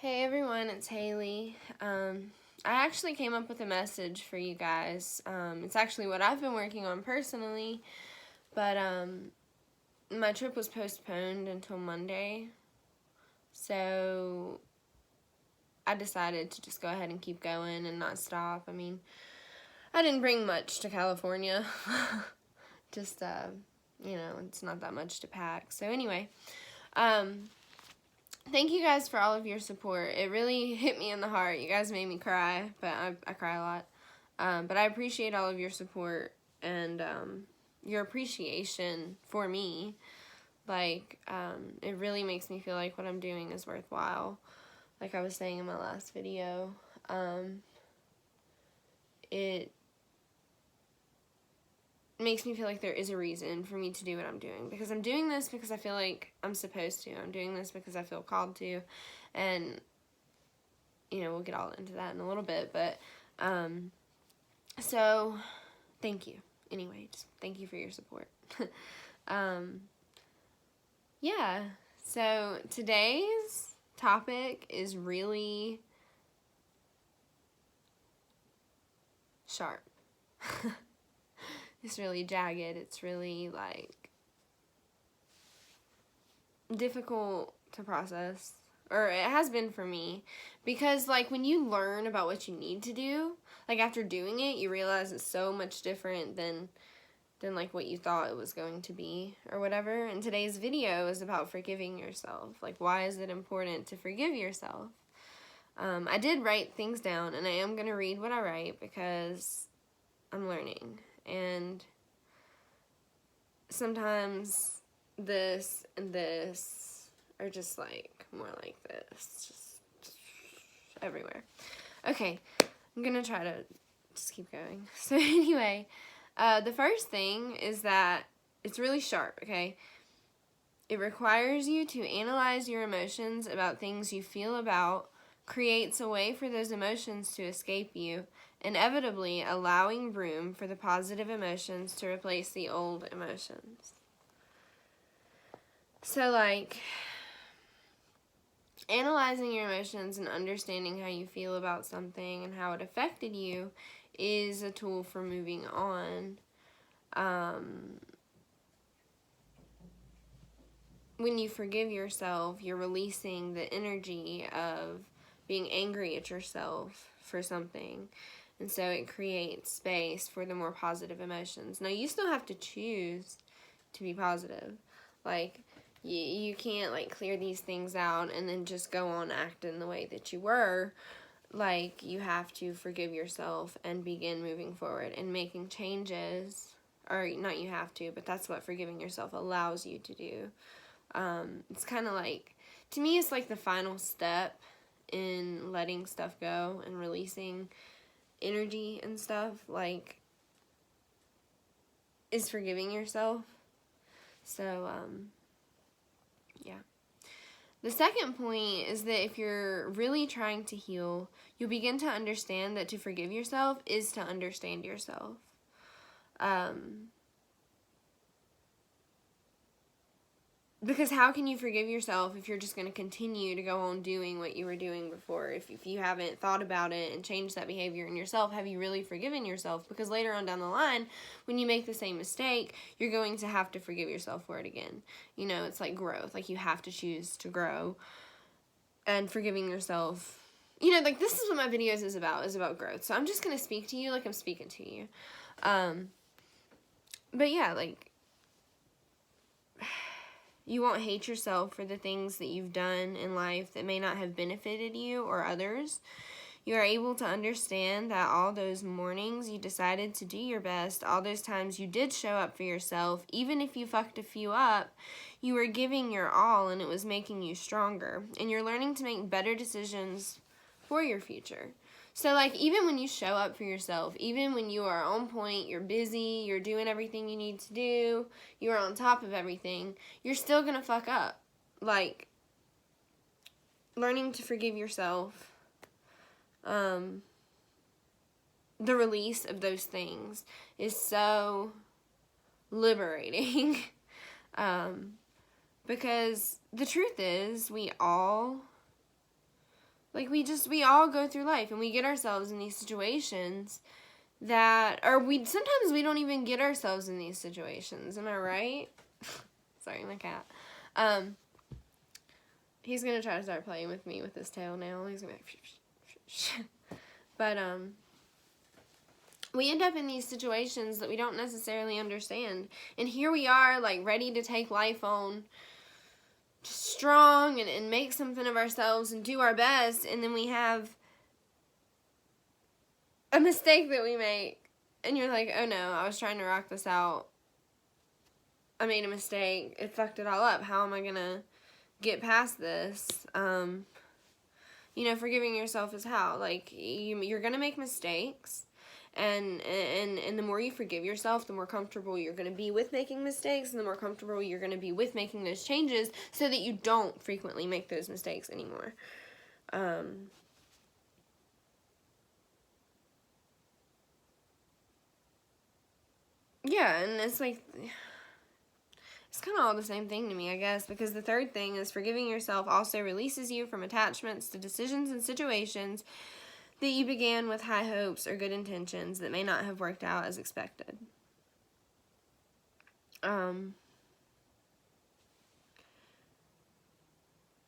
Hey everyone, it's Haley. I actually came up with a message for you guys. It's actually what I've been working on personally, but my trip was postponed until Monday, so I decided to just go ahead and keep going and not stop. I mean, I didn't bring much to California. Just, it's not that much to pack. So anyway, thank you guys for all of your support. It really hit me in the heart. You guys made me cry, but I cry a lot. But I appreciate all of your support and your appreciation for me. It really makes me feel like what I'm doing is worthwhile. Like I was saying in my last video, it makes me feel like there is a reason for me to do what I'm doing. Because I'm doing this because I feel like I'm supposed to. I'm doing this because I feel called to. And, we'll get all into that in a little bit. But, so, thank you. Anyway, just thank you for your support. Yeah. So, today's topic is really sharp. It's really jagged. It's really, difficult to process. Or it has been for me. Because, when you learn about what you need to do, after doing it, you realize it's so much different than what you thought it was going to be or whatever. And today's video is about forgiving yourself. Why is it important to forgive yourself? I did write things down, and I am going to read what I write because I'm learning. And sometimes this and this are just more like this, just everywhere. Okay, I'm going to try to just keep going. So anyway, the first thing is that it's really sharp, okay? It requires you to analyze your emotions about things you feel about, creates a way for those emotions to escape you, inevitably allowing room for the positive emotions to replace the old emotions. So, analyzing your emotions and understanding how you feel about something and how it affected you is a tool for moving on. When you forgive yourself, you're releasing the energy of being angry at yourself for something. And so it creates space for the more positive emotions. Now, you still have to choose to be positive. You can't, clear these things out and then just go on acting the way that you were. You have to forgive yourself and begin moving forward and making changes. Or, not you have to, but that's what forgiving yourself allows you to do. It's kind of to me, it's the final step in letting stuff go and releasing energy and stuff, is forgiving yourself. So, yeah. The second point is that if you're really trying to heal, you'll begin to understand that to forgive yourself is to understand yourself. Because how can you forgive yourself if you're just going to continue to go on doing what you were doing before? If you haven't thought about it and changed that behavior in yourself, have you really forgiven yourself? Because later on down the line, when you make the same mistake, you're going to have to forgive yourself for it again. It's like growth. You have to choose to grow. And forgiving yourself, this is what my videos is about growth. So I'm just going to speak to you like I'm speaking to you. But yeah, you won't hate yourself for the things that you've done in life that may not have benefited you or others. You are able to understand that all those mornings you decided to do your best, all those times you did show up for yourself, even if you fucked a few up, you were giving your all and it was making you stronger. And you're learning to make better decisions for your future. So, even when you show up for yourself, even when you are on point, you're busy, you're doing everything you need to do, you're on top of everything, you're still gonna fuck up. Learning to forgive yourself, the release of those things is so liberating. Because the truth is, we all Like, we all go through life and we get ourselves in these situations that, or sometimes we don't even get ourselves in these situations. Am I right? Sorry, my cat. He's gonna try to start playing with me with his tail now. He's gonna be like, but, we end up in these situations that we don't necessarily understand. And here we are, like, ready to take life on, strong, and make something of ourselves and do our best. And then we have a mistake that we make. And you're like, oh no, I was trying to rock this out. I made a mistake. It fucked it all up. How am I going to get past this? Forgiving yourself is how. Like, you're going to make mistakes. And the more you forgive yourself, the more comfortable you're going to be with making mistakes, and the more comfortable you're going to be with making those changes so that you don't frequently make those mistakes anymore. Yeah, and it's like, it's kind of all the same thing to me, I guess, because the third thing is forgiving yourself also releases you from attachments to decisions and situations that you began with high hopes or good intentions that may not have worked out as expected.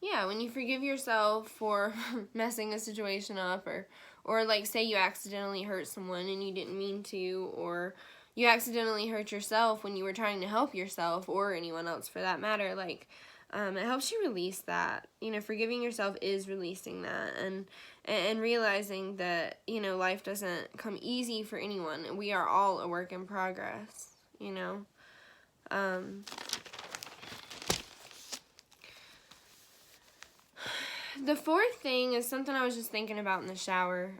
Yeah, when you forgive yourself for messing a situation up, or like, say you accidentally hurt someone and you didn't mean to, or you accidentally hurt yourself when you were trying to help yourself, or anyone else for that matter, like, it helps you release that. Forgiving yourself is releasing that, and realizing that, life doesn't come easy for anyone. We are all a work in progress, The fourth thing is something I was just thinking about in the shower.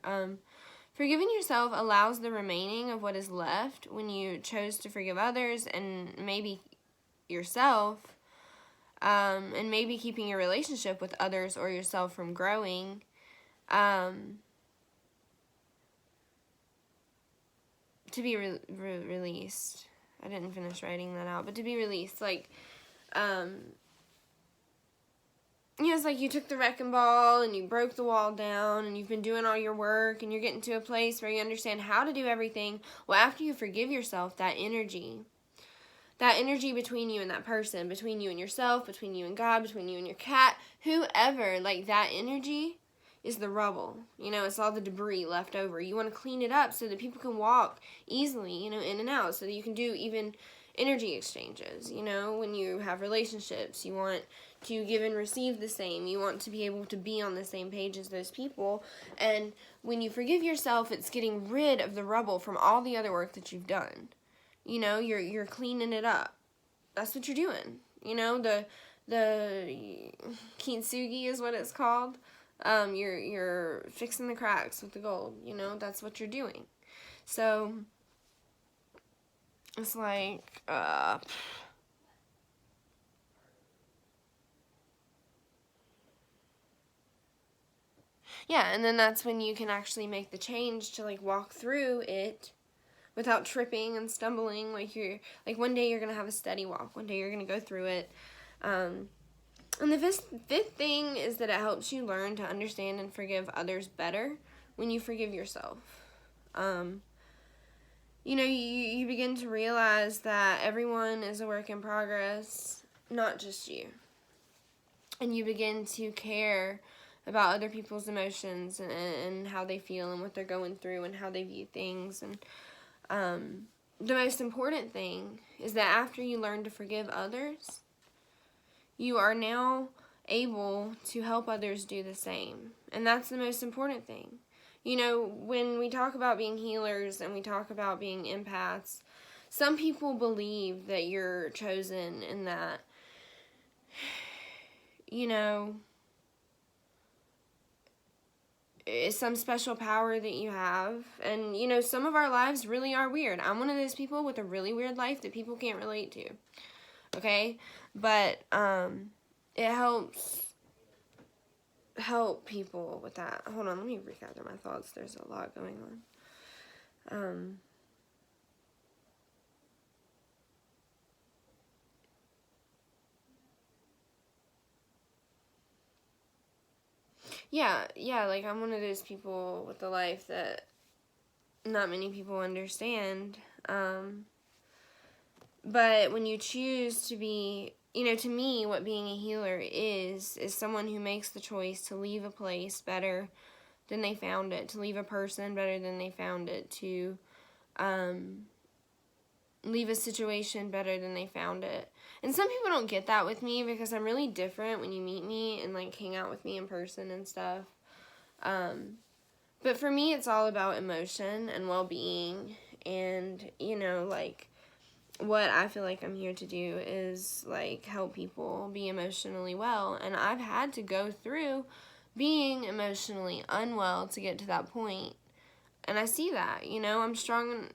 Forgiving yourself allows the remaining of what is left when you chose to forgive others and maybe yourself, and maybe keeping your relationship with others or yourself from growing. To be released. I didn't finish writing that out, but to be released, like, it's like you took the wrecking ball and you broke the wall down and you've been doing all your work and you're getting to a place where you understand how to do everything. Well, after you forgive yourself, that energy between you and that person, between you and yourself, between you and God, between you and your cat, whoever, like, that energy is the rubble. It's all the debris left over. You want to clean it up so that people can walk easily, in and out, so that you can do even energy exchanges. When you have relationships, you want to give and receive the same. You want to be able to be on the same page as those people. And when you forgive yourself, it's getting rid of the rubble from all the other work that you've done. You're cleaning it up. That's what you're doing. The kintsugi is what it's called. You're fixing the cracks with the gold. That's what you're doing. So it's like, yeah, and then that's when you can actually make the change to, like, walk through it without tripping and stumbling. Like, one day you're going to have a steady walk. One day you're going to go through it. And the fifth thing is that it helps you learn to understand and forgive others better when you forgive yourself. You begin to realize that everyone is a work in progress, not just you. And you begin to care about other people's emotions and how they feel and what they're going through and how they view things. And the most important thing is that after you learn to forgive others, you are now able to help others do the same. And that's the most important thing. When we talk about being healers and we talk about being empaths, some people believe that you're chosen and that, it's some special power that you have. And, some of our lives really are weird. I'm one of those people with a really weird life that people can't relate to. Okay? But, it helps help people with that. Hold on, let me regather my thoughts. There's a lot going on. yeah, like, I'm one of those people with a life that not many people understand. But when you choose to be, to me, what being a healer is someone who makes the choice to leave a place better than they found it, to leave a person better than they found it, to leave a situation better than they found it. And some people don't get that with me because I'm really different when you meet me and, like, hang out with me in person and stuff. But for me, it's all about emotion and well-being, and, like, what I feel like I'm here to do is, like, help people be emotionally well. And I've had to go through being emotionally unwell to get to that point. And I see that, I'm strong.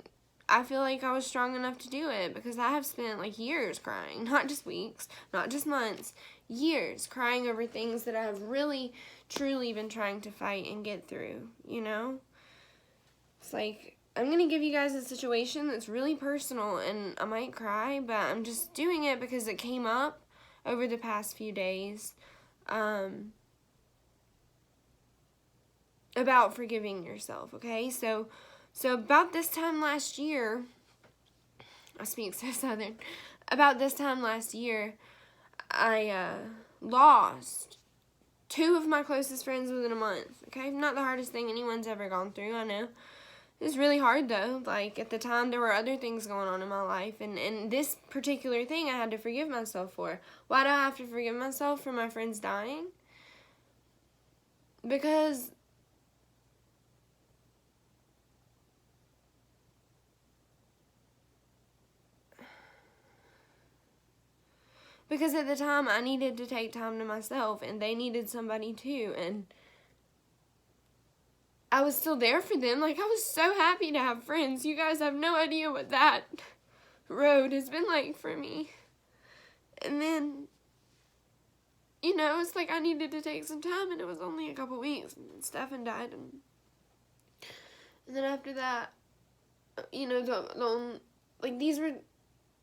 I feel like I was strong enough to do it because I have spent, like, years crying, not just weeks, not just months, years crying over things that I have really, truly been trying to fight and get through, It's like, I'm going to give you guys a situation that's really personal, and I might cry, but I'm just doing it because it came up over the past few days, about forgiving yourself, okay? So about this time last year, I speak so Southern, about this time last year, I lost 2 of my closest friends within a month, okay? Not the hardest thing anyone's ever gone through, I know. It was really hard, though. Like, at the time, there were other things going on in my life, and this particular thing I had to forgive myself for. Why do I have to forgive myself for my friends dying? Because at the time, I needed to take time to myself, and they needed somebody too, and I was still there for them. Like, I was so happy to have friends. You guys have no idea what that road has been like for me. And then, it's like I needed to take some time, and it was only a couple weeks, and Stefan died, and then after that,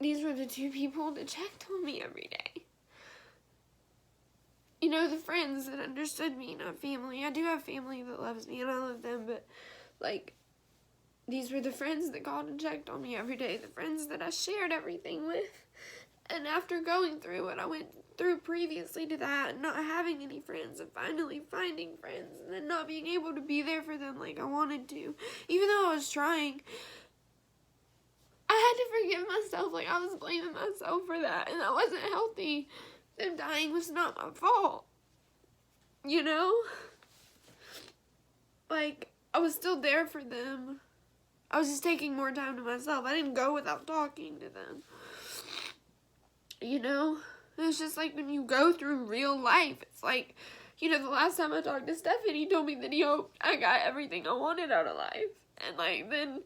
these were the 2 people that checked on me every day. The friends that understood me, not family. I do have family that loves me, and I love them, but, like, these were the friends that called and checked on me every day, the friends that I shared everything with. And after going through what I went through previously to that, and not having any friends, and finally finding friends, and then not being able to be there for them like I wanted to, even though I was trying, I had to forgive myself. Like, I was blaming myself for that, and that wasn't healthy. Them dying was not my fault. Like, I was still there for them. I was just taking more time to myself. I didn't go without talking to them. It's just like when you go through real life, it's like, the last time I talked to Stefan, he told me that he hoped I got everything I wanted out of life. And, like, then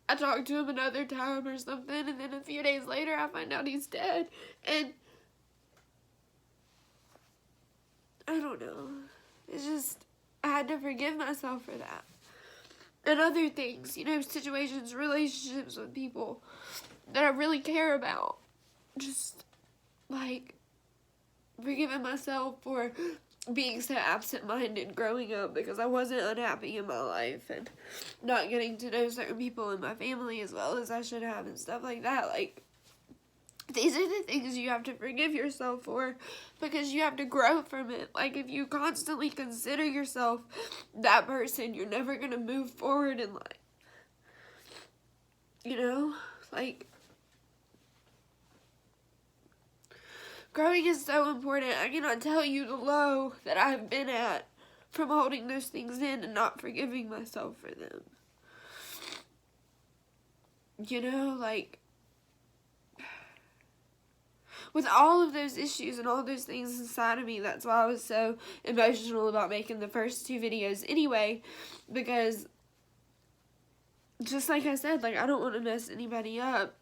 I talked to him another time or something, and then a few days later, I find out he's dead. And I don't know. It's just, I had to forgive myself for that. And other things, situations, relationships with people that I really care about. Just, like, forgiving myself for being so absent-minded growing up because I wasn't unhappy in my life and not getting to know certain people in my family as well as I should have and stuff like that. Like, these are the things you have to forgive yourself for because you have to grow from it. Like, if you constantly consider yourself that person, you're never going to move forward in life. Like, growing is so important. I cannot tell you the low that I've been at from holding those things in and not forgiving myself for them. Like, with all of those issues and all those things inside of me, that's why I was so emotional about making the first 2 videos anyway, because just like I said, like, I don't want to mess anybody up.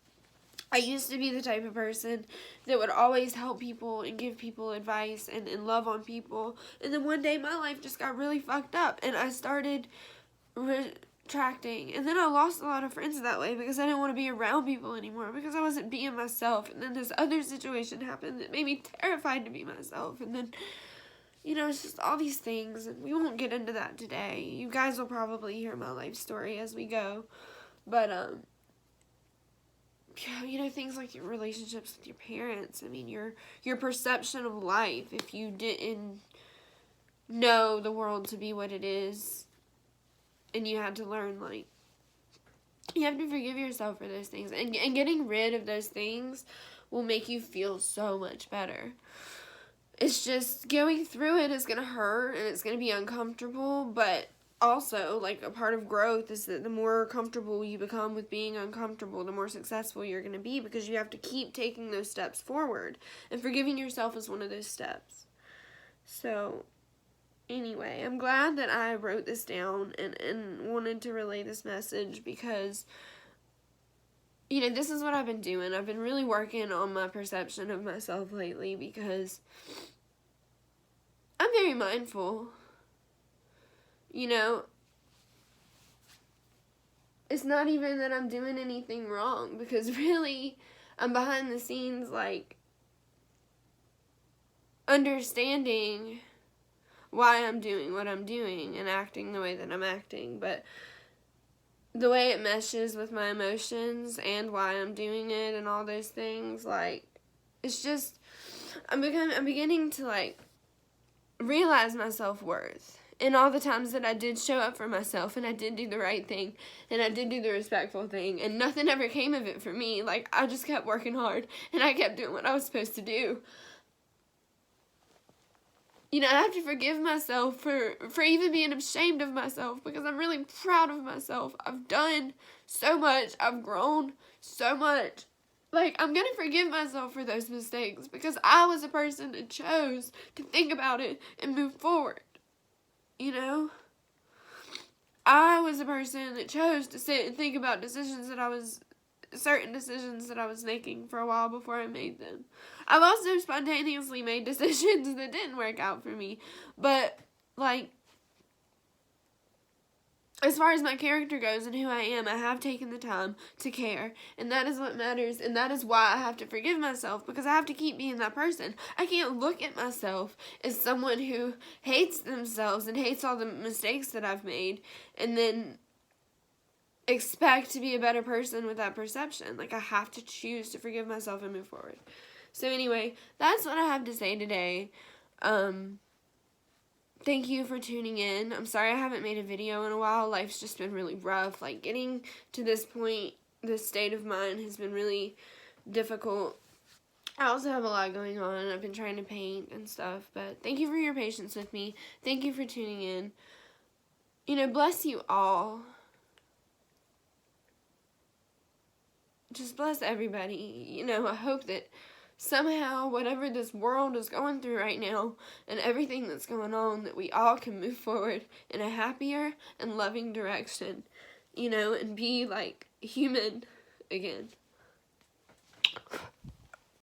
I used to be the type of person that would always help people and give people advice and love on people, and then one day my life just got really fucked up, and I started retracting, and then I lost a lot of friends that way because I didn't want to be around people anymore because I wasn't being myself, and then this other situation happened that made me terrified to be myself, and then you know, it's just all these things, and we won't get into that today. You guys will probably hear my life story as we go, but, yeah, you know, things like your relationships with your parents. I mean, your perception of life, if you didn't know the world to be what it is, and you had to learn, like, you have to forgive yourself for those things, and getting rid of those things will make you feel so much better. It's just, going through it is going to hurt, and it's going to be uncomfortable, but also, like, a part of growth is that the more comfortable you become with being uncomfortable, the more successful you're going to be, because you have to keep taking those steps forward, and forgiving yourself is one of those steps. So, anyway, I'm glad that I wrote this down and wanted to relay this message, because, you know, this is what I've been doing. I've been really working on my perception of myself lately, because I'm very mindful. You know, it's not even that I'm doing anything wrong, because really, I'm behind the scenes, like, understanding why I'm doing what I'm doing and acting the way that I'm acting, but the way it meshes with my emotions and why I'm doing it and all those things, like, it's just, I'm beginning to, like, realize my self-worth. And all the times that I did show up for myself, and I did do the right thing, and I did do the respectful thing, and nothing ever came of it for me. Like, I just kept working hard, and I kept doing what I was supposed to do. You know, I have to forgive myself for even being ashamed of myself, because I'm really proud of myself. I've done so much. I've grown so much. Like, I'm going to forgive myself for those mistakes, because I was a person that chose to think about it and move forward. You know, I was a person that chose to sit and think about certain decisions that I was making for a while before I made them. I've also spontaneously made decisions that didn't work out for me, but, like, as far as my character goes and who I am, I have taken the time to care, and that is what matters, and that is why I have to forgive myself, because I have to keep being that person. I can't look at myself as someone who hates themselves and hates all the mistakes that I've made, and then expect to be a better person with that perception. Like, I have to choose to forgive myself and move forward. So anyway, that's what I have to say today. Thank you for tuning in. I'm sorry I haven't made a video in a while. Life's just been really rough. Like, getting to this point, this state of mind has been really difficult. I also have a lot going on. I've been trying to paint and stuff. But thank you for your patience with me. Thank you for tuning in. You know, bless you all. Just bless everybody. You know, I hope that somehow, whatever this world is going through right now, and everything that's going on, that we all can move forward in a happier and loving direction, you know, and be, like, human again.